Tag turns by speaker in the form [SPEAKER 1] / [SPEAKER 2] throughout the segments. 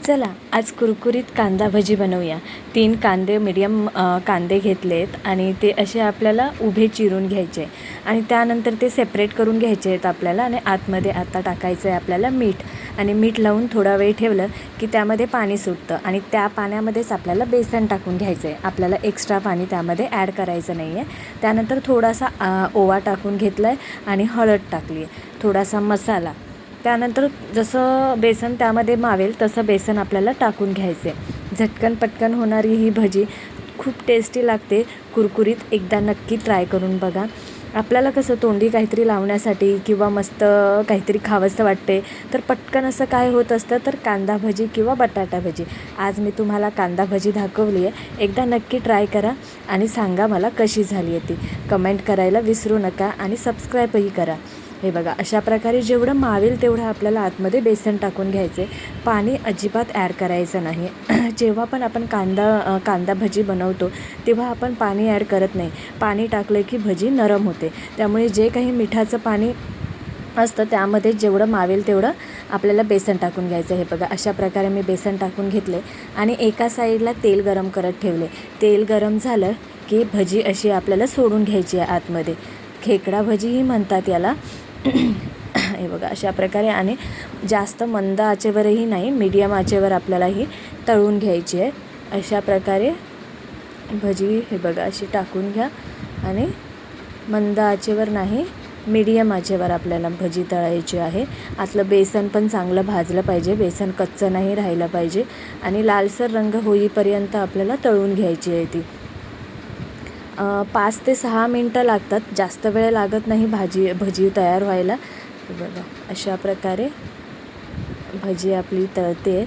[SPEAKER 1] चला आज कुरकुरीत कांदा भजी बनवूया। 3 कांदे मीडियम कांदे घेतलेत आणि ते असे आपल्याला उभे चिरून घ्यायचे आणि त्यानंतर ते सेपरेट करून घ्यायचे आहेत आपल्याला। आणि आतमध्ये आता टाकायचं आहे आपल्याला मीठ आणि मीठ लावून थोडा वेळ ठेवलं की त्यामध्ये पाणी सुटतं आणि त्या पाण्यामध्येच आपल्याला बेसन टाकून घ्यायचं आहे। आपल्याला एक्स्ट्रा पाणी त्यामध्ये ॲड करायचं नाही आहे। त्यानंतर थोडासा ओवा टाकून घेतला आहे आणि हळद टाकली आहे, थोडासा मसाला। त्यानंतर जसं बेसन त्यामध्ये मावेल तसं बेसन आपल्याला टाकून घ्यायचे। झटकन पटकन होणारी ही भजी खूप टेस्टी लागते, कुरकुरीत। एकदा नक्की ट्राय करून बघा। आपल्याला कसं तोंडी काहीतरी लावण्यासाठी किंवा मस्त काहीतरी खावंसं वाटते तर पटकन असं काय होत असतं तर कांदा भजी किंवा बटाटा भजी। आज मी तुम्हाला कांदा भजी दाखवली आहे। एकदा नक्की ट्राय करा आणि सांगा मला कशी झाली आहे ती। कमेंट करायला विसरू नका आणि सबस्क्राईबही करा। हे बघा, अशा प्रकारे जेवढं मावेल तेवढं आपल्याला आतमध्ये बेसन टाकून घ्यायचे। पाणी अजिबात ॲड करायचं नाही। जेव्हा पण आपण कांदा भजी बनवतो तेव्हा आपण पाणी ॲड करत नाही। पाणी टाकलं की भजी नरम होते। त्यामुळे जे काही मिठाचं पाणी असतं त्यामध्ये जेवढं मावेल तेवढं आपल्याला बेसन टाकून घ्यायचं। हे बघा, अशा प्रकारे मी बेसन टाकून घेतले आणि एका साईडला तेल गरम करत ठेवले। तेल गरम झालं की भजी अशी आपल्याला सोडून घ्यायची आहे आतमध्ये। खेकडा भजीही म्हणतात याला। हे बघा, अशा प्रकारे आणि जास्त मंद आचेवरही नाही, मीडियम आचेवर आपल्याला ही तळून घ्यायची आहे। अशा प्रकारे भजी हे बघा अशी टाकून घ्या आणि मंद आचेवर नाही, मीडियम आचेवर आपल्याला भजी तळायची आहे। आतलं बेसन पण चांगलं भाजलं पाहिजे, बेसन कच्चं नाही राहिलं पाहिजे आणि लालसर रंग होईपर्यंत आपल्याला तळून घ्यायची आहे ती। 5 ते 6 मिनटं लागतात, जास्त वेळ लागत नाही भजी तयार व्हायला। बघा, अशा प्रकारे भजी आपली तळते।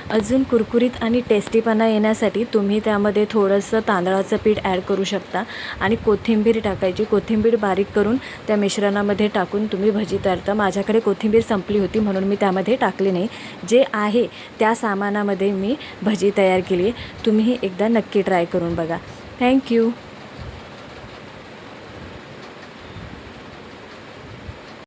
[SPEAKER 1] अजून कुरकुरीत आणि टेस्टीपणा येण्यासाठी तुम्ही त्यामध्ये थोडंसं तांदळाचं पीठ ॲड करू शकता आणि कोथिंबीर टाकायची। कोथिंबीर बारीक करून त्या मिश्रणामध्ये टाकून तुम्ही भजी तळता। माझ्याकडे कोथिंबीर संपली होती म्हणून मी त्यामध्ये टाकली नाही। जे आहे त्या सामानामध्ये मी भजी तयार केली आहे। तुम्हीही एकदा नक्की ट्राय करून बघा। थँक्यू।